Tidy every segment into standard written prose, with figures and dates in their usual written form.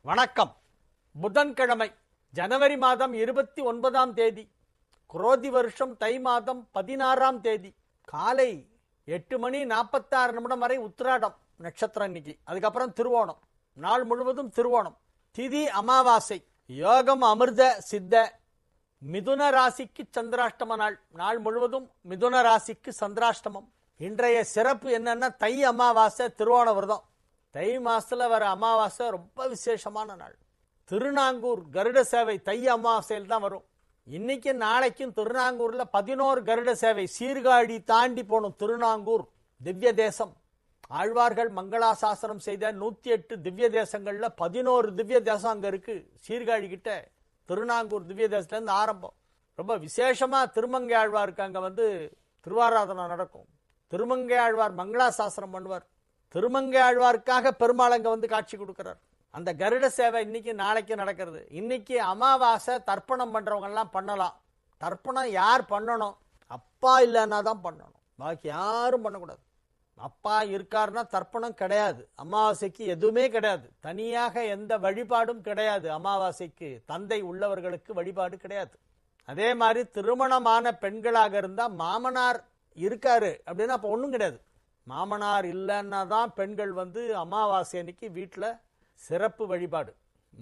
வணக்கம். புதன்கிழமை ஜனவரி மாதம் 29ஆம் தேதி, குரோதி வருஷம் தை மாதம் 16ஆம் தேதி காலை 8:46 வரை உத்திராடம் நட்சத்திரம் இன்னைக்கு. அதுக்கப்புறம் திருவோணம், நாள் முழுவதும் திருவோணம். திதி அமாவாசை. யோகம் அமிர்த சித்த. மிதுன ராசிக்கு சந்திராஷ்டம நாள். நாள் முழுவதும் மிதுன ராசிக்கு சந்திராஷ்டமம். இன்றைய சிறப்பு என்னன்னா தை அமாவாசை, திருவோண விரதம். தை மாசத்துல வர அமாவாசை ரொம்ப விசேஷமான நாள். திருநாங்கூர் கருட சேவை தை அமாவாசையில் தான் வரும். இன்னைக்கு நாளைக்கும் திருநாங்கூர்ல 11 கருட சேவை. சீர்காழி தாண்டி போகணும். திருநாங்கூர் திவ்ய தேசம். ஆழ்வார்கள் மங்களாசாசனம் செய்த 108 திவ்ய தேசங்கள்ல 11 திவ்ய தேசம் அங்க இருக்கு. சீர்காழி கிட்ட திருநாங்கூர் திவ்ய தேசத்துல இருந்து ஆரம்பம். ரொம்ப விசேஷமா திருமங்கை ஆழ்வாருக்கு அங்க திருவாராதனை நடக்கும். திருமங்கை ஆழ்வார் மங்களாசாசனம் பண்ணுவார். திருமங்கை ஆழ்வாருக்காக பெருமாள் அங்க காட்சி கொடுக்கிறார். அந்த கருட சேவை இன்னைக்கு நாளைக்கு நடக்கிறது. இன்னைக்கு அமாவாசை. தர்ப்பணம் பண்றவங்க எல்லாம் பண்ணலாம். தர்ப்பணம் யார் பண்ணணும்? அப்பா இல்லைன்னா தான் பண்ணணும். பாக்கி யாரும் பண்ணக்கூடாது. அப்பா இருக்காருன்னா தர்ப்பணம் கிடையாது. அமாவாசைக்கு எதுவுமே கிடையாது. தனியாக எந்த வழிபாடும் கிடையாது. அமாவாசைக்கு தந்தை உள்ளவர்களுக்கு வழிபாடு கிடையாது. அதே மாதிரி திருமணமான பெண்களாக இருந்தா மாமனார் இருக்காரு அப்படின்னா அப்ப ஒன்றும் கிடையாது. மாமனார் இல்லைன்னா தான் பெண்கள் அமாவாசை அன்னைக்கு வீட்டில் சிறப்பு வழிபாடு.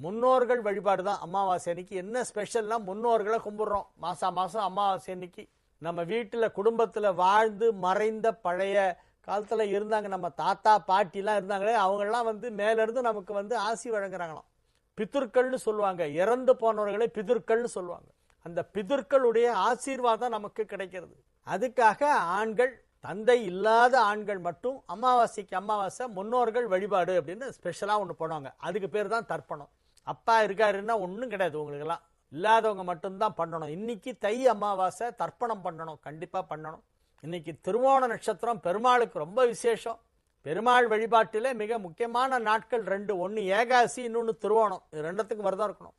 முன்னோர்கள் வழிபாடு தான் அமாவாசை அன்னைக்கு. என்ன ஸ்பெஷல்னா முன்னோர்களை கும்பிடுறோம். மாசம் அமாவாசை அன்னைக்கு நம்ம வீட்டில் குடும்பத்தில் வாழ்ந்து மறைந்த பழைய காலத்தில் இருந்தாங்க. நம்ம தாத்தா பாட்டிலாம் இருந்தாங்களே, அவங்கெல்லாம் மேலிருந்து நமக்கு ஆசி வழங்குறாங்களாம். பிதுர்கள்னு சொல்லுவாங்க. இறந்து போனவர்களை பிதுர்கள்னு சொல்லுவாங்க. அந்த பிதுர்களுடைய ஆசீர்வாதம் நமக்கு கிடைக்கிறது. அதுக்காக ஆண்கள், தந்தை இல்லாத ஆண்கள் மட்டும் அமாவாசைக்கு அமாவாசை முன்னோர்கள் வழிபாடு அப்படின்னு ஸ்பெஷலாக ஒன்று போடுவாங்க. அதுக்கு பேர் தான் தர்ப்பணம். அப்பா இருக்காருன்னா ஒன்றும் கிடையாது. உங்களுக்கெல்லாம் இல்லாதவங்க மட்டும்தான் பண்ணணும். இன்னைக்கு தை அமாவாசை, தர்ப்பணம் பண்ணணும், கண்டிப்பாக பண்ணணும். இன்னைக்கு திருவோண நட்சத்திரம் பெருமாளுக்கு ரொம்ப விசேஷம். பெருமாள் வழிபாட்டில் மிக முக்கியமான நாட்கள் 2. ஒன்று ஏகாசி, இன்னொன்று திருவோணம். இது ரெண்டுத்துக்கும் விரதம் இருக்கணும்.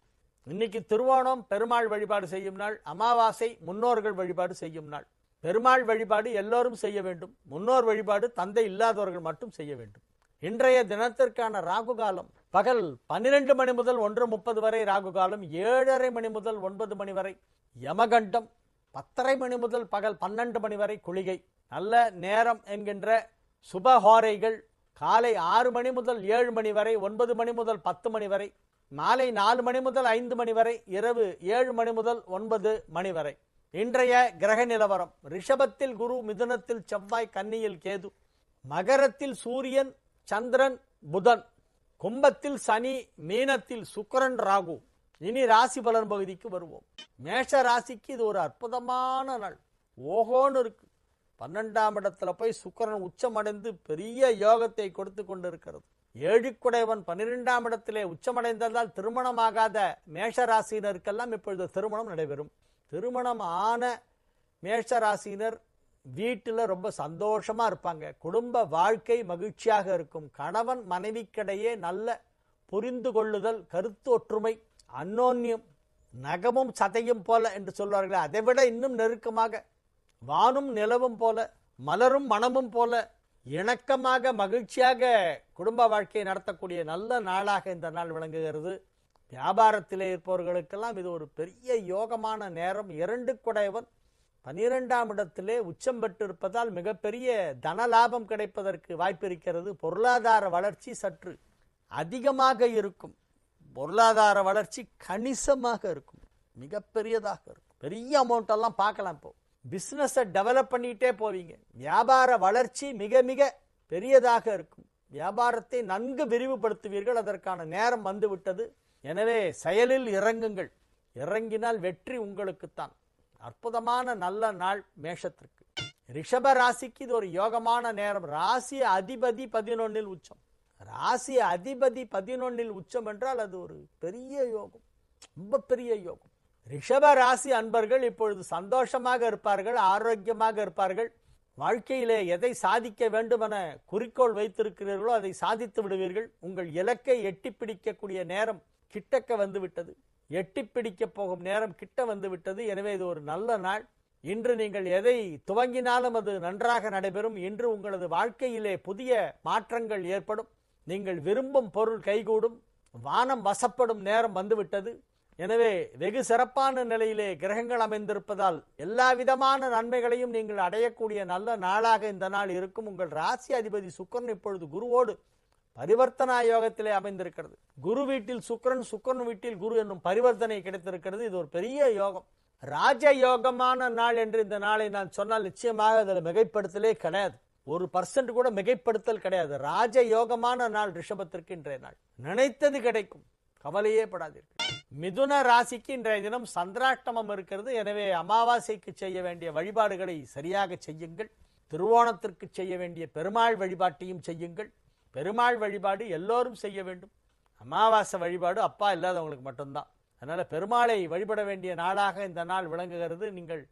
இன்னைக்கு திருவோணம் பெருமாள் வழிபாடு செய்யும் நாள். அமாவாசை முன்னோர்கள் வழிபாடு செய்யும் நாள். பெருமாள் வழிபாடு எல்லோரும் செய்ய வேண்டும். முன்னோர் வழிபாடு தந்தை இல்லாதவர்கள் மட்டும் செய்ய வேண்டும். இன்றைய தினத்திற்கான ராகு காலம் பகல் 12 மணி முதல் 1:30 வரை ராகு காலம். 7:30 மணி முதல் 9 மணி வரை யமகண்டம். 10:30 மணி முதல் பகல் 12 மணி வரை குளிகை. நல்ல நேரம் என்கின்ற சுபஹோரைகள் காலை 6 மணி முதல் 7 மணி வரை, 9 மணி முதல் 10 மணி வரை, மாலை 4 மணி முதல் 5 மணி வரை, இரவு 7 மணி முதல் 9 மணி வரை. இன்றைய கிரக நிலவரம்: ரிஷபத்தில் குரு, மிதுனத்தில் செவ்வாய், கன்னியில் கேது, மகரத்தில் சூரியன், சந்திரன், புதன், கும்பத்தில் சனி, மீனத்தில் சுக்கிரன், ராகு. இனி ராசி பலன் பகுதிக்கு வருவோம். மேஷ ராசிக்கு இது ஒரு அற்புதமான நாள். ஓஹோன்னு இருக்கு. 12ஆம் இடத்துல போய் சுக்கிரன் உச்சமடைந்து பெரிய யோகத்தை கொடுத்து கொண்டிருக்கிறது. ஏழுக்குடையவன் 12ஆம் இடத்திலே உச்சமடைந்ததால் திருமணமாகாத மேஷ ராசியினருக்கெல்லாம் இப்பொழுது திருமணம் நடைபெறும். திருமணம் ஆன மேஷ ராசியினர் வீட்டில் ரொம்ப சந்தோஷமா இருப்பாங்க. குடும்ப வாழ்க்கை மகிழ்ச்சியாக இருக்கும். கணவன் மனைவிக்கிடையே நல்ல புரிந்து கொள்ளுதல், கருத்து ஒற்றுமை, அன்னோன்யம், நகமும் சதையும் போல என்று சொல்வார்கள். அதை விட இன்னும் நெருக்கமாக வானும் நிலவும் போல, மலரும் மனமும் போல இணக்கமாக மகிழ்ச்சியாக குடும்ப வாழ்க்கையை நடத்தக்கூடிய நல்ல நாளாக இந்த நாள் விளங்குகிறது. வியாபாரத்திலே இருப்பவர்களுக்கெல்லாம் இது ஒரு பெரிய யோகமான நேரம். 2 குடையவன் 12ஆம் இடத்திலே உச்சம் பெற்றிருப்பதால் மிகப்பெரிய தன லாபம் கிடைப்பதற்கு வாய்ப்பு இருக்கிறது. பொருளாதார வளர்ச்சி சற்று அதிகமாக இருக்கும். பொருளாதார வளர்ச்சி கணிசமாக இருக்கும். மிகப்பெரியதாக இருக்கும். பெரிய அமௌண்ட் எல்லாம் பார்க்கலாம். இப்போ பிசினஸை டெவலப் பண்ணிட்டே போவீங்க. வியாபார வளர்ச்சி மிக மிக பெரியதாக இருக்கும். வியாபாரத்தை நன்கு விரிவுபடுத்துவீர்கள். அதற்கான நேரம் வந்துவிட்டது. எனவே செயலில் இறங்குங்கள். இறங்கினால் வெற்றி உங்களுக்குத்தான். அற்புதமான நல்ல நாள் மேஷத்திற்கு. ரிஷப ராசிக்கு இது ஒரு யோகமான நேரம். ராசி அதிபதி 11இல் உச்சம். ராசி அதிபதி 11இல் உச்சம் என்றால் அது ஒரு பெரிய யோகம், ரொம்ப பெரிய யோகம். ரிஷப ராசி அன்பர்கள் இப்பொழுது சந்தோஷமாக இருப்பார்கள், ஆரோக்கியமாக இருப்பார்கள். வாழ்க்கையிலே எதை சாதிக்க வேண்டும் என குறிக்கோள் வைத்திருக்கிறீர்களோ அதை சாதித்து விடுவீர்கள். உங்கள் இலக்கை எட்டி பிடிக்கக்கூடிய நேரம் கிட்டக்க வந்துவிட்டது. எட்டி பிடிக்க போகும் நேரம் கிட்ட வந்துவிட்டது. எனவே இது ஒரு நல்ல நாள். இன்று நீங்கள் எதை துவங்கினாலும் அது நன்றாக நடைபெறும். இன்று உங்களது வாழ்க்கையிலே புதிய மாற்றங்கள் ஏற்படும். நீங்கள் விரும்பும் பொருள் கைகூடும். வானம் வசப்படும் நேரம் வந்துவிட்டது. எனவே வெகு சிறப்பான நிலையிலே கிரகங்கள் அமைந்திருப்பதால் எல்லா விதமான நன்மைகளையும் நீங்கள் அடையக்கூடிய நல்ல நாளாக இந்த நாள் இருக்கும். உங்கள் ராசி அதிபதி சுக்கிரன் இப்பொழுது குருவோடு பரிவர்த்தனா யோகத்திலே அமைந்திருக்கிறது. குரு வீட்டில் சுக்கிரன், சுக்கிரன் வீட்டில் குரு என்னும் பரிவர்த்தனை கிடைத்திருக்கிறது. இது ஒரு பெரிய யோகம், ராஜ யோகமான நாள் என்று இந்த நாளை நான் சொன்னால் நிச்சயமாக அதில் மிகைப்படுத்தலே கிடையாது. 1% கூட மிகைப்படுத்தல் கிடையாது. ராஜ யோகமான நாள் ரிஷபத்திற்கு இன்றைய நாள். நினைத்தது கிடைக்கும், கவலையே படாதீர்கள். மிதுன ராசிக்கு இன்றைய தினம் சந்திராஷ்டமம் இருக்கிறது. எனவே அமாவாசைக்கு செய்ய வேண்டிய வழிபாடுகளை சரியாக செய்யுங்கள். திருவோணத்திற்கு செய்ய வேண்டிய பெருமாள் வழிபாட்டையும் செய்யுங்கள். பெருமாள் வழிபாடு எல்லோரும் செய்ய வேண்டும். அமாவாசை வழிபாடு அப்பா இல்லாதவங்களுக்கு மட்டும்தான். அதனால பெருமாளை வழிபட வேண்டிய நாளாக இந்த நாள் விளங்குகிறது. நீங்கள்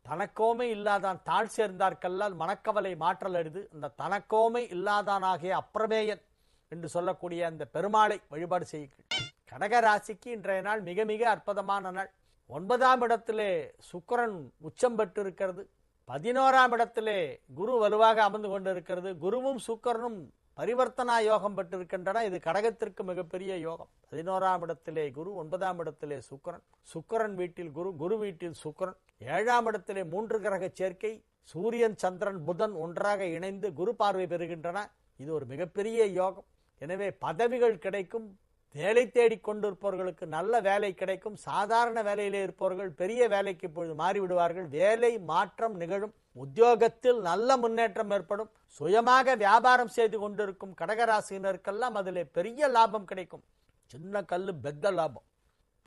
தனக்கோமை இல்லாதான் தாழ் சேர்ந்தார்கல்லால் மனக்கவலை மாற்றல் அரிது. அந்த தனக்கோமை இல்லாதானாகிய அப்பிரமேயன் என்று சொல்லக்கூடிய அந்த பெருமாளை வழிபாடு செய்யுங்கள். கடக ராசிக்கு இன்றைய நாள் மிக மிக அற்புதமான நாள். 9ஆம் இடத்திலே சுக்கிரன் உச்சம் பெற்றிருக்கிறது. 11ஆம் இடத்திலே குரு வலுவாக அமர்ந்து கொண்டிருக்கிறது. குருவும் சுக்கிரனும் பரிவர்த்தனா யோகம் பெற்றிருக்கின்றன. இது கடகத்திற்கு மிகப்பெரிய யோகம். 11ஆம் இடத்திலே குரு, 9ஆம் இடத்திலே சுக்கிரன், சுக்கிரன் வீட்டில் குரு, குரு வீட்டில் சுக்கிரன், 7ஆம் இடத்திலே 3 கிரக சேர்க்கை, சூரியன் சந்திரன் புதன் ஒன்றாக இணைந்து குரு பார்வை பெறுகின்றன. இது ஒரு மிகப்பெரிய யோகம். எனவே பதவிகள் கிடைக்கும். வேலை தேடி கொண்டிருப்பவர்களுக்கு நல்ல வேலை கிடைக்கும். சாதாரண வேலையிலே இருப்பவர்கள் பெரிய வேலைக்கு இப்பொழுது மாறிவிடுவார்கள். வேலை மாற்றம் நிகழும். உத்தியோகத்தில் நல்ல முன்னேற்றம் ஏற்படும். சுயமாக வியாபாரம் செய்து கொண்டிருக்கும் கடகராசினருக்கெல்லாம் அதிலே பெரிய லாபம் கிடைக்கும். சின்ன கல்லு பெத்த லாபம்.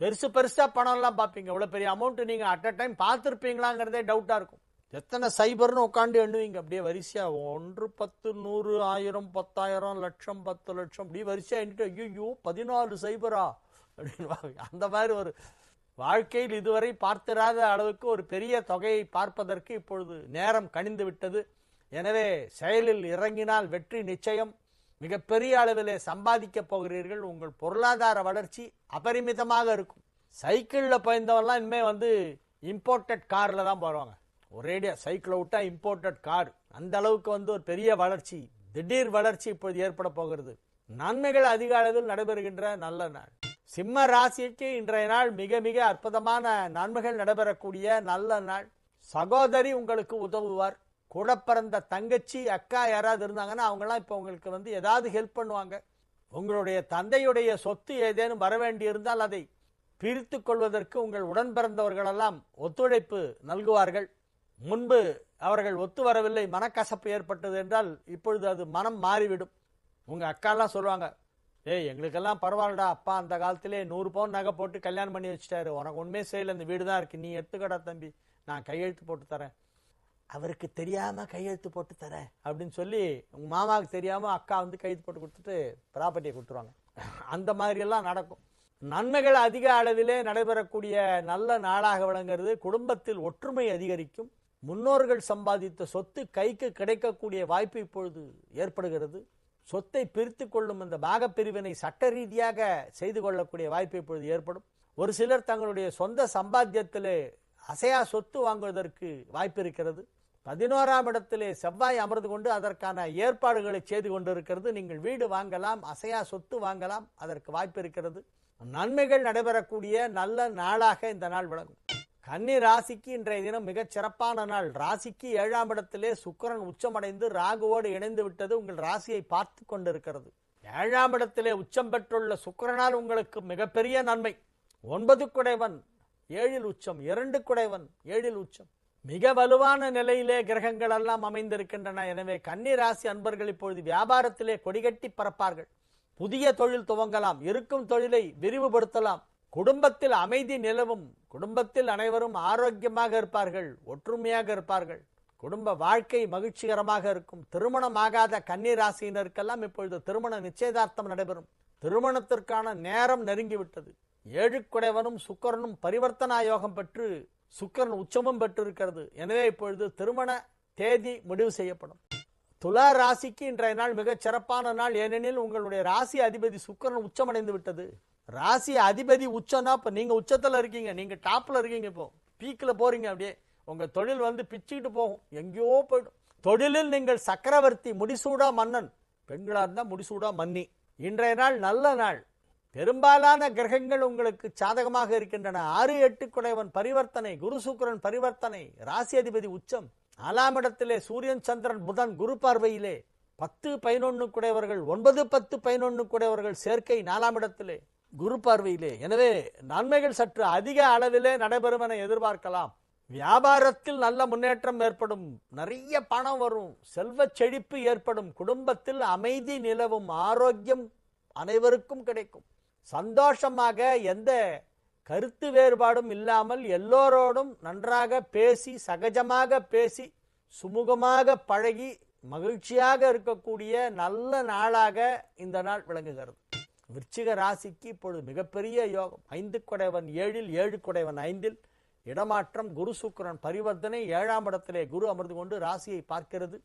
பெருசு பெருசா பணம் எல்லாம் பார்ப்பீங்க. இவ்வளவு பெரிய அமௌண்ட் நீங்க அட் அ டைம் பார்த்துருப்பீங்களாங்கிறதே டவுட்டா இருக்கும். எத்தனை சைபர்னு உட்காந்து எண்ணுவீங்க. அப்படியே வரிசையா 1, 10, 100, 1000, 10,000, லட்சம், 10 லட்சம் அப்படி வரிசையா எண்ணிட்டு ஐயோ 14 சைபரா அப்படின்னு அந்த மாதிரி ஒரு வாழ்க்கையில் இதுவரை பார்த்திராத அளவுக்கு ஒரு பெரிய தொகையை பார்ப்பதற்கு இப்பொழுது நேரம் கனிந்து விட்டது. எனவே செயலில் இறங்கினால் வெற்றி நிச்சயம். மிகப்பெரிய அளவிலே சம்பாதிக்க போகிறீர்கள். உங்கள் பொருளாதார வளர்ச்சி அபரிமிதமாக இருக்கும். சைக்கிளில் பயந்தவெல்லாம் இனிமே இம்போர்ட்டட் கார்ல தான் போடுவாங்க. ஒரேடியா சைக்கிளை விட்டா இம்போர்ட்டட் கார். அந்த அளவுக்கு ஒரு பெரிய வளர்ச்சி, திடீர் வளர்ச்சி இப்போது ஏற்பட போகிறது. நன்மைகள் அதிக அளவில் நடைபெறுகின்ற நல்ல நாள். சிம்ம ராசிக்கு இன்றைய நாள் மிக மிக அற்புதமான நன்மைகள் நடைபெறக்கூடிய நல்ல நாள். சகோதரி உங்களுக்கு உதவுவார். கூட பிறந்த தங்கச்சி, அக்கா யாராவது இருந்தாங்கன்னா அவங்கெல்லாம் இப்போ உங்களுக்கு ஏதாவது ஹெல்ப் பண்ணுவாங்க. உங்களுடைய தந்தையுடைய சொத்து ஏதேனும் வர வேண்டி இருந்தால் அதை பிரித்து கொள்வதற்கு உங்கள் உடன் பிறந்தவர்களெல்லாம் ஒத்துழைப்பு நல்குவார்கள். முன்பு அவர்கள் ஒத்து வரவில்லை, மனக்கசப்பு ஏற்பட்டது என்றால் இப்பொழுது அது மனம் மாறிவிடும். உங்க அக்காலாம் சொல்லுவாங்க, ஏய் எங்களுக்கெல்லாம் பரவாயில்லடா, அப்பா அந்த காலத்திலே 100 பவுன் நகை போட்டு கல்யாணம் பண்ணி வச்சுட்டாரு, உனக்கு ஒண்ணுமே செய்யல, இந்த வீடு தான் இருக்கு, நீ எடுத்துக்கடா தம்பி, நான் கையெழுத்து போட்டு தரேன். அவருக்கு தெரியாம கையெழுத்து போட்டு தரேன் அப்படின்னு சொல்லி உங்க மாமாவுக்கு தெரியாம அக்கா கையெழுத்து போட்டு கொடுத்துட்டு ப்ராப்பர்ட்டியை கொடுத்துருவாங்க. அந்த மாதிரி எல்லாம் நடக்கும். நன்மைகள் அதிக அளவிலே நடைபெறக்கூடிய நல்ல நாளாக விளங்குகிறது. குடும்பத்தில் ஒற்றுமை அதிகரிக்கும். முன்னோர்கள் சம்பாதித்த சொத்து கைக்கு கிடைக்கக்கூடிய வாய்ப்பு இப்பொழுது ஏற்படுகிறது. சொத்தை பிரித்து கொள்ளும் இந்த பாகப்பிரிவினை சட்ட ரீதியாக செய்து கொள்ளக்கூடிய வாய்ப்பு இப்பொழுது ஏற்படும். ஒரு சிலர் தங்களுடைய சொந்த சம்பாத்தியத்திலே அசையா சொத்து வாங்குவதற்கு வாய்ப்பு இருக்கிறது. 11ஆம் இடத்திலே செவ்வாய் அமர்ந்து கொண்டு அதற்கான ஏற்பாடுகளை செய்து கொண்டிருக்கிறது. நீங்கள் வீடு வாங்கலாம், அசையா சொத்து வாங்கலாம், அதற்கு வாய்ப்பு இருக்கிறது. நன்மைகள் நடைபெறக்கூடிய நல்ல நாளாக இந்த நாள் விளங்கும். கன்னி ராசிக்கு இன்றைய தினம் மிகச் சிறப்பான நாள். ராசிக்கு 7ஆம் இடத்திலே சுக்கிரன் உச்சமடைந்து ராகுவோடு இணைந்து விட்டது. உங்கள் ராசியை பார்த்து கொண்டிருக்கிறது. 7ஆம் இடத்திலே உச்சம் பெற்றுள்ள சுக்கிரனால் உங்களுக்கு மிகப்பெரிய நன்மை. 9 குடைவன் 7இல் உச்சம், 2 குடைவன் 7இல் உச்சம். மிக வலுவான நிலையிலே கிரகங்கள் எல்லாம் அமைந்திருக்கின்றன. எனவே கன்னி ராசி அன்பர்கள் இப்பொழுது வியாபாரத்திலே கொடிகட்டி பறப்பார்கள். புதிய தொழில் துவங்கலாம், இருக்கும் தொழிலை விரிவுபடுத்தலாம். குடும்பத்தில் அமைதி நிலவும். குடும்பத்தில் அனைவரும் ஆரோக்கியமாக இருப்பார்கள், ஒற்றுமையாக இருப்பார்கள். குடும்ப வாழ்க்கை மகிழ்ச்சிகரமாக இருக்கும். திருமணமாகாத கன்னி ராசியினருக்கெல்லாம் இப்பொழுது திருமண நிச்சயதார்த்தம் நடைபெறும். திருமணத்திற்கான நேரம் நெருங்கிவிட்டது. 7 குடைவனும் சுக்கிரனும் பரிவர்த்தனா யோகம் பெற்று சுக்கிரன் உச்சமும் பெற்றிருக்கிறது. எனவே இப்பொழுது திருமண தேதி முடிவு செய்யப்படும். துலா ராசிக்கு இன்றைய நாள் மிகச் சிறப்பான நாள். ஏனெனில் உங்களுடைய ராசி அதிபதி சுக்கிரன் உச்சமடைந்து விட்டது. ராசி அதிபதி உச்சம்னா இப்ப நீங்க உச்சத்துல இருக்கீங்க, நீங்க டாப்ல இருக்கீங்க, இப்போ பீக்ல போறீங்க. அப்படியே உங்க தொழில் பிச்சுக்கிட்டு போகும், எங்கேயோ போயிடும். தொழிலில் நீங்கள் சக்கரவர்த்தி, முடிசூடா மன்னன். பெண்களா இருந்தா முடிசூடா மன்னி. இன்றைய நாள் நல்ல நாள். பெரும்பாலான கிரகங்கள் உங்களுக்கு சாதகமாக இருக்கின்றன. 6, 8 குடையவன் பரிவர்த்தனை, குரு சுக்கிரன் பரிவர்த்தனை, ராசி அதிபதி உச்சம், 4ஆம் இடத்திலே சூரியன் சந்திரன் புதன் குரு பார்வையிலே, 10, 11 குடையவர்கள், 9, 10, 11 குடையவர்கள் சேர்க்கை 4ஆம் இடத்திலே குரு பார்வையிலே. எனவே நன்மைகள் சற்று அதிக அளவிலே நடைபெறும் என எதிர்பார்க்கலாம். வியாபாரத்தில் நல்ல முன்னேற்றம் ஏற்படும், நிறைய பணம் வரும், செல்வ செழிப்பு ஏற்படும், குடும்பத்தில் அமைதி நிலவும், ஆரோக்கியம் அனைவருக்கும் கிடைக்கும். சந்தோஷமாக எந்த கருத்து வேறுபாடும் இல்லாமல் எல்லோரோடும் நன்றாக பேசி, சகஜமாக பேசி, சுமூகமாக பழகி மகிழ்ச்சியாக இருக்கக்கூடிய நல்ல நாளாக இந்த நாள் விளங்குகிறது. விருச்சிக ராசிக்கு இப்பொழுது மிகப்பெரிய யோகம். 5 குடையவன் 7, 7 குடையவன் 5, இடமாற்றம், குரு சுக்கிரன் பரிவர்த்தனை, 7ஆம் இடத்திலே குரு அமர்ந்து கொண்டு ராசியை பார்க்கிறது.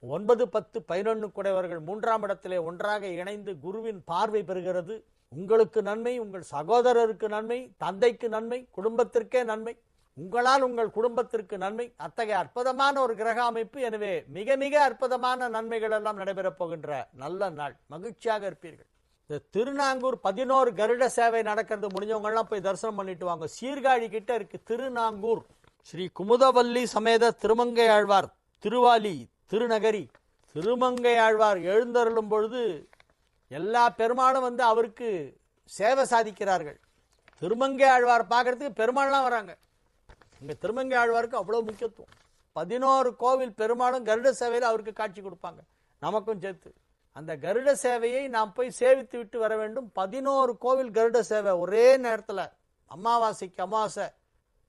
9, 10, 11 குடையவர்கள் 3ஆம் இடத்திலே ஒன்றாக இணைந்து குருவின் பார்வை பெறுகிறது. உங்களுக்கு நன்மை, உங்கள் சகோதரருக்கு நன்மை, தந்தைக்கு நன்மை, குடும்பத்திற்கே நன்மை, உங்களால் உங்கள் குடும்பத்திற்கு நன்மை. அத்தகைய அற்புதமான ஒரு கிரக அமைப்பு. எனவே மிக மிக அற்புதமான நன்மைகள் எல்லாம் நடைபெறப் போகின்ற நல்ல நாள். மகிழ்ச்சியாக இருப்பீர்கள். இந்த திருநாங்கூர் 11 கருட சேவை நடக்கிறது. முடிஞ்சவங்க எல்லாம் போய் தரிசனம் பண்ணிட்டு வாங்க. சீர்காழி கிட்ட இருக்கு திருநாங்கூர். ஸ்ரீ குமுதவல்லி சமேத திருமங்கை ஆழ்வார் திருவாலி திருநகரி திருமங்கை ஆழ்வார் எழுந்தருளும் பொழுது எல்லா பெருமாளும் வந்து அவருக்கு சேவை சாதிக்கிறார்கள். திருமங்கை ஆழ்வார் பார்க்கறதுக்கு பெருமாள்லாம் வராங்க. இங்க திருமங்கை ஆழ்வாருக்கு அவ்வளவு முக்கியத்துவம். 11 கோவில் பெருமாளும் கருட சேவையில் அவருக்கு காட்சி கொடுப்பாங்க, நமக்கும் சேர்த்து. அந்த கருட சேவையை நாம் போய் சேவித்து விட்டு வர வேண்டும். 11 கோவில் கருட சேவை ஒரே நேரத்தில். அமாவாசைக்கு அமாவாசை,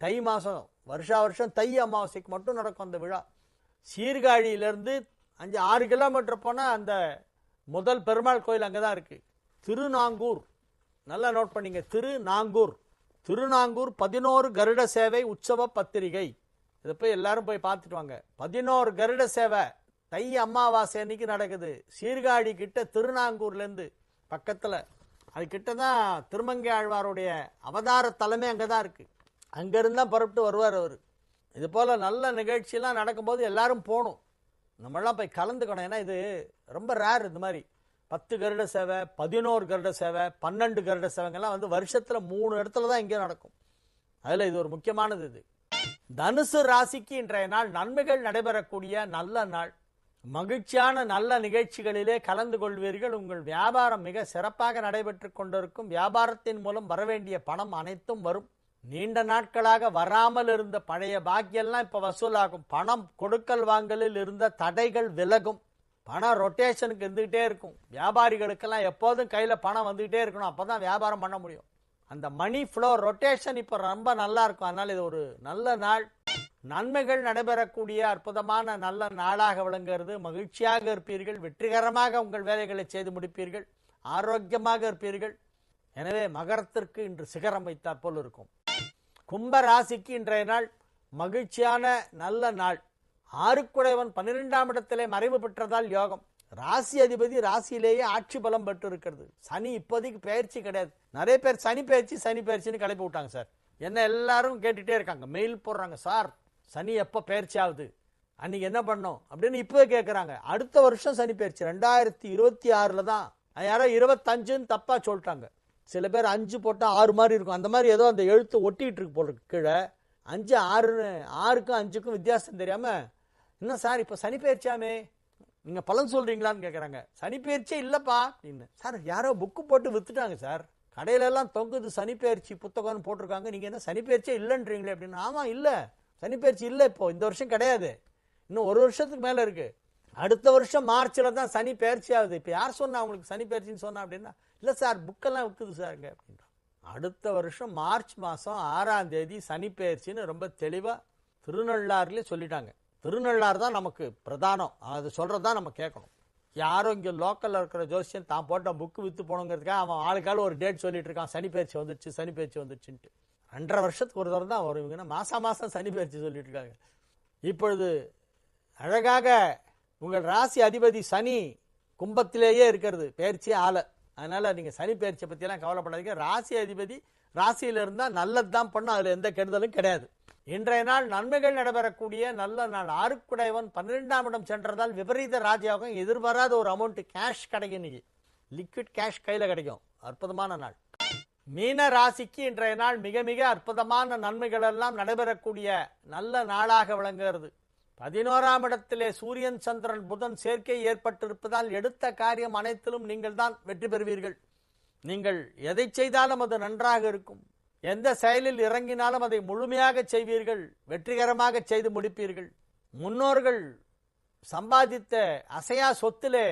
தை மாசம், வருஷா வருஷம் தை அமாவாசைக்கு மட்டும் நடக்கும் அந்த விழா. சீர்காழியிலிருந்து 5-6 கிலோமீட்டர் போனால் அந்த முதல் பெருமாள் கோயில் அங்கே தான் இருக்கு. திருநாங்கூர், நல்லா நோட் பண்ணிங்க. திருநாங்கூர், திருநாங்கூர் 11 கருட சேவை உற்சவ பத்திரிகை. இதை போய் எல்லாரும் போய் பார்த்துட்டு வாங்க. 11 கருட சேவை தை அமாவாசை அன்னைக்கு நடக்குது. சீர்காழி கிட்ட திருநாங்கூர்லேருந்து பக்கத்தில், அது கிட்ட தான் திருமங்கை ஆழ்வாருடைய அவதார தலைமை அங்கே தான் இருக்கு. அங்கேருந்து தான் புறப்பட்டு வருவார் அவர். இது போல் நல்ல நிகழ்ச்சியெல்லாம் நடக்கும்போது எல்லாரும் போகணும், நம்மளாம் போய் கலந்துக்கணும். ஏன்னா இது ரொம்ப ரேர். இந்த மாதிரி 10 கருட சேவை, 11 கருட சேவை, 12 கருட சேவைங்கெல்லாம் வந்து வருஷத்தில் 3 இடத்துல தான் இங்கே நடக்கும். அதில் இது ஒரு முக்கியமானது. இது தனுசு ராசிக்கு இன்றைய நாள் நன்மைகள் நடைபெறக்கூடிய நல்ல நாள். மகிழ்ச்சியான நல்ல நிகழ்ச்சிகளிலே கலந்து கொள்வீர்கள். உங்கள் வியாபாரம் மிக சிறப்பாக நடைபெற்று கொண்டிருக்கும். வியாபாரத்தின் மூலம் வரவேண்டிய பணம் அனைத்தும் வரும். நீண்ட நாட்களாக வராமல் இருந்த பழைய பாக்கியெல்லாம் இப்ப வசூலாகும். பணம் கொடுக்கல் வாங்கலில் இருந்த தடைகள் விலகும். பணம் ரொட்டேஷனுக்கு இருந்துகிட்டே இருக்கும். வியாபாரிகளுக்கெல்லாம் எப்போதும் கையில பணம் வந்துகிட்டே இருக்கணும், அப்பதான் வியாபாரம் பண்ண முடியும். அந்த மணி ஃப்ளோ ரொட்டேஷன் இப்ப ரொம்ப நல்லா இருக்கும். அதனால இது ஒரு நல்ல நாள். நன்மைகள் நடைபெறக்கூடிய அற்புதமான நல்ல நாளாக விளங்குகிறது. மகிழ்ச்சியாக இருப்பீர்கள். வெற்றிகரமாக உங்கள் வேலைகளை செய்து முடிப்பீர்கள். ஆரோக்கியமாக இருப்பீர்கள். எனவே மகரத்திற்கு இன்று சிகரம் வைத்தாற் போல் இருக்கும். கும்ப ராசிக்கு இன்றைய நாள் மகிழ்ச்சியான நல்ல நாள். 6 குடையவன் 12ஆம் இடத்திலே மறைவு பெற்றதால் யோகம். ராசி அதிபதி ராசியிலேயே ஆட்சி பலம் பெற்று இருக்கிறது. சனி இப்போதைக்கு பயிற்சி கிடையாது. நிறைய பேர் சனி பயிற்சின்னு கிளப்பி விட்டாங்க சார். என்ன எல்லாரும் கேட்டுட்டே இருக்காங்க, மெயில் போடுறாங்க, சார் சனி எப்போ பயிற்சி ஆகுது, அன்னைக்கு என்ன பண்ணோம் அப்படின்னு இப்பவே கேட்குறாங்க. அடுத்த வருஷம் சனி பயிற்சி 2026 தான். யாரோ 25ன்னு தப்பா சொல்லிட்டாங்க. சில பேர் 5 போட்டால் 6 மாதிரி இருக்கும். அந்த மாதிரி ஏதோ அந்த எழுத்து ஒட்டிட்டு இருக்கு போல இருக்கு கீழே. 5, 6ன்னு 6க்கும் 5க்கும் வித்தியாசம் தெரியாம, என்ன சார் இப்போ சனி பயிற்சியாமே, நீங்க பலன் சொல்றீங்களான்னு கேட்குறாங்க. சனி பயிற்சியே இல்லப்பா அப்படின்னு. சார் யாரோ புக்கு போட்டு வித்துட்டாங்க சார், கடையில எல்லாம் தொங்குது சனி பயிற்சி புத்தகம்னு போட்டிருக்காங்க, நீங்க என்ன சனி பயிற்சியே இல்லைன்றீங்களே அப்படின்னு. ஆமா இல்ல, சனி பயிற்சி இல்லை, இப்போ இந்த வருஷம் கிடையாது, இன்னும் 1 வருஷத்துக்கு மேல இருக்கு. அடுத்த வருஷம் மார்ச்ல தான் சனி பயிற்சி ஆகுது. இப்போ யார் சொன்னா உங்களுக்கு சனி பயிற்சின்னு சொன்னா அப்படின்னா, இல்லை சார் புக்கெல்லாம் விற்குது சார்ங்க அப்படின்றான். அடுத்த வருஷம் மார்ச் மாதம் 6ஆம் தேதி சனி பயிற்சின்னு ரொம்ப தெளிவாக திருநள்ளாறுலேயே சொல்லிட்டாங்க. திருநள்ளாறு தான் நமக்கு பிரதானம், அது சொல்கிறதான் நம்ம கேட்கணும். யாரும் இங்கே லோக்கலில் இருக்கிற ஜோசியன் தான் போட்ட புக்கு விற்று போகணுங்கிறதுக்காக அவன் ஆளுக்கால ஒரு டேட் சொல்லிட்டு இருக்கான், சனி பயிற்சி வந்துடுச்சு சனி பயிற்சி வந்துடுச்சுன்ட்டு. 2.5 வருஷத்துக்கு ஒரு தரம் தான் வருவீங்கன்னா மாதம் சனி பயிற்சி சொல்லிட்டு இருக்காங்க. இப்பொழுது அழகாக உங்கள் ராசி அதிபதி சனி கும்பத்திலேயே இருக்கிறது, பயிற்சி ஆள. அதனால நீங்க சனி பயிற்சியை பற்றியெல்லாம் கவலைப்படாதீங்க. ராசி அதிபதி ராசியில இருந்தால் நல்லது தான் பண்ணும், அதில் எந்த கெடுதலும் கிடையாது. இன்றைய நாள் நன்மைகள் நடைபெறக்கூடிய நல்ல நாள். 6 குடையவன் 12ஆம் இடம் சென்றதால் விபரீத ராஜயோகம். எதிர்பாராத ஒரு அமௌண்ட் கேஷ் கிடைக்கும். இன்னைக்கு லிக்விட் கேஷ் கையில் கிடைக்கும். அற்புதமான நாள். மீன ராசிக்கு இன்றைய நாள் மிக மிக அற்புதமான நன்மைகள் எல்லாம் நடைபெறக்கூடிய நல்ல நாளாக விளங்குகிறது. 11ஆம் இடத்திலே சூரியன் சந்திரன் புதன் சேர்க்கை ஏற்பட்டிருப்பதால் எடுத்த காரியம் அனைத்திலும் நீங்கள் தான் வெற்றி பெறுவீர்கள். நீங்கள் எதை செய்தாலும் அது நன்றாக இருக்கும். எந்த செயலில் இறங்கினாலும் அதை முழுமையாக செய்வீர்கள், வெற்றிகரமாக செய்து முடிப்பீர்கள். முன்னோர்கள் சம்பாதித்த அசையா சொத்திலே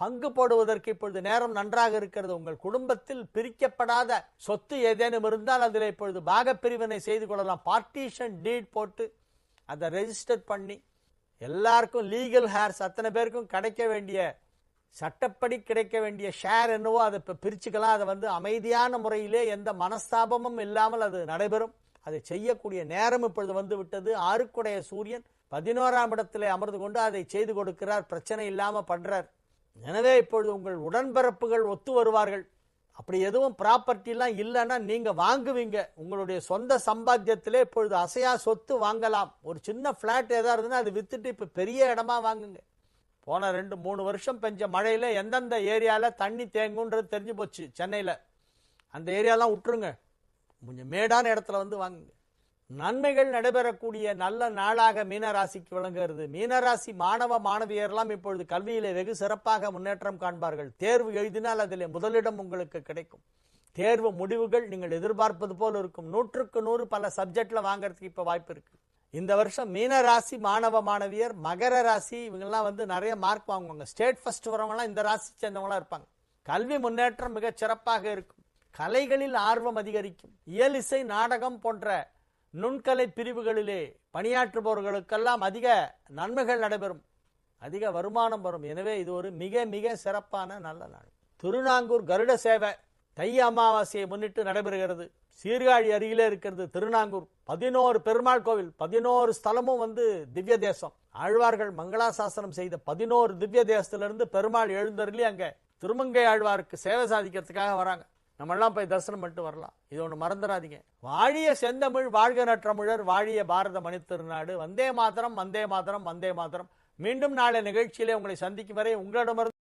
பங்கு போடுவதற்கு இப்பொழுது நேரம் நன்றாக இருக்கிறது. உங்கள் குடும்பத்தில் பிரிக்கப்படாத சொத்து ஏதேனும் இருந்தால் அதில் இப்பொழுது பாகப்பிரிவினை செய்து கொள்ளலாம். பார்ட்டிஷன் டீட் போட்டு அதை ரெஜிஸ்டர் பண்ணி எல்லாருக்கும் லீகல் ஹேர்ஸ் அத்தனை பேருக்கும் கிடைக்க வேண்டிய சட்டப்படி கிடைக்க வேண்டிய ஷேர் என்னவோ அதை இப்போ பிரிச்சுக்கலாம். அதை அமைதியான முறையிலே எந்த மனஸ்தாபமும் இல்லாமல் அது நடைபெறும். அதை செய்யக்கூடிய நேரம் இப்பொழுது வந்து விட்டது. 6க்குடைய சூரியன் 11ஆம் இடத்திலே அமர்ந்து கொண்டு அதை செய்து கொடுக்கிறார். பிரச்சனை இல்லாமல் பண்றார். எனவே இப்பொழுது உங்கள் உடன்பிறப்புகள் ஒத்து வருவார்கள். அப்படி எதுவும் ப்ராப்பர்ட்டிலாம் இல்லைன்னா நீங்க வாங்குவீங்க. உங்களுடைய சொந்த சம்பாத்தியத்திலே இப்பொழுது அசையா சொத்து வாங்கலாம். ஒரு சின்ன பிளாட் ஏதாவது இருந்ததுன்னா அது வித்துட்டு இப்ப பெரிய இடமா வாங்குங்க. போன 2-3 வருஷம் பெஞ்ச மழையில எந்தெந்த ஏரியால தண்ணி தேங்குன்றது தெரிஞ்சு போச்சு. சென்னையில அந்த ஏரியாலாம் விட்டுருங்க, கொஞ்சம் மேடான இடத்துல வாங்குங்க. நன்மைகள் நடைபெறக்கூடிய நல்ல நாளாக மீனராசிக்கு விளங்குகிறது. மீனராசி மாணவ மாணவியரெல்லாம் இப்பொழுது கல்வியிலே வெகு சிறப்பாக முன்னேற்றம் காண்பார்கள். தேர்வு எழுதினால் அதிலே முதலிடம் உங்களுக்கு கிடைக்கும். தேர்வு முடிவுகள் நீங்கள் எதிர்பார்ப்பது போல் இருக்கும். 100க்கு 100 பல சப்ஜெக்ட்ல வாங்கறதுக்கு இப்ப வாய்ப்பு இருக்கு. இந்த வருஷம் மீனராசி மாணவ மாணவியர், மகர ராசி இவங்கெல்லாம் நிறைய மார்க் வாங்குவாங்க. ஸ்டேட் ஃபர்ஸ்ட் வரவங்கலாம் இந்த ராசி சேர்ந்தவங்களா இருப்பாங்க. கல்வி முன்னேற்றம் மிக சிறப்பாக இருக்கும். கலைகளில் ஆர்வம் அதிகரிக்கும். இயல் இசை நாடகம் போன்ற நுண்கலை பிரிவுகளிலே பணியாற்றுபவர்களுக்கெல்லாம் அதிக நன்மைகள் நடைபெறும். அதிக வருமானம் வரும். எனவே இது ஒரு மிக மிக சிறப்பான நல்ல நாள். திருநாங்கூர் கருட சேவை தை அமாவாசையை முன்னிட்டு நடைபெறுகிறது. சீர்காழி அருகிலே இருக்கிறது திருநாங்கூர். 11 பெருமாள் கோவில், 11 ஸ்தலமும் திவ்ய தேசம். ஆழ்வார்கள் மங்களாசாசனம் செய்த 11 திவ்ய தேசத்திலிருந்து பெருமாள் எழுந்தருளி அங்க திருமங்கை ஆழ்வாருக்கு சேவை சாதிக்கிறதுக்காக வராங்க. நம்ம எல்லாம் போய் தரிசனம் பண்ணிட்டு வரலாம். இது ஒண்ணு மறந்துடாதீங்க. வாழிய செந்தமிழ் வாழ்க நற்றமிழர், வாழிய பாரத மணி திருநாடு. வந்தே மாதரம், வந்தே மாதரம், வந்தே மாதரம். மீண்டும் நாளை நிகழ்ச்சியிலே உங்களை சந்திக்கும் வரை உங்களிடமிருந்து